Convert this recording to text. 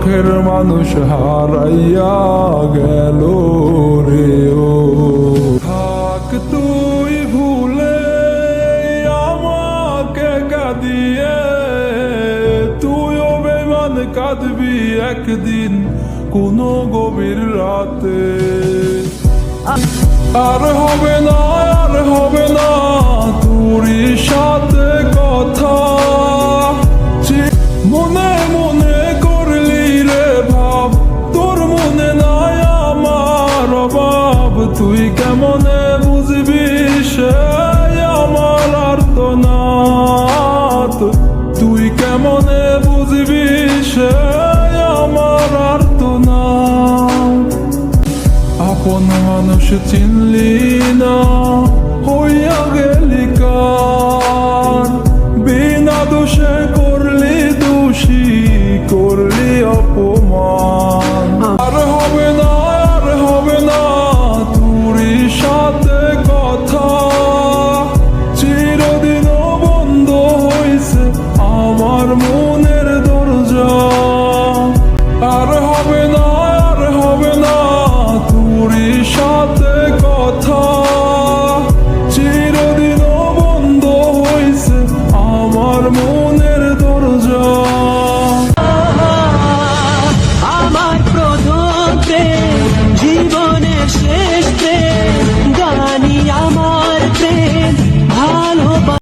শখের মানুষ হারাইয়া গেল রে ও। থাক তুই ভুলে আমাকে কাঁদিয়ে, তুইও বেমান কাঁদবি একদিন কোনো গভীর রাতে। আর হবে না, আর হবে না তোরই সাথে কথা, মনে মনে করলি রে ভাব, তোর মনে নাই আমার অভাব। তুই কেমনে বুঝবি সে আমার আর্তনাদ, তুই কেমনে বুঝবি সে আমার আর্তনাদ। আপন মানুষ চিনলে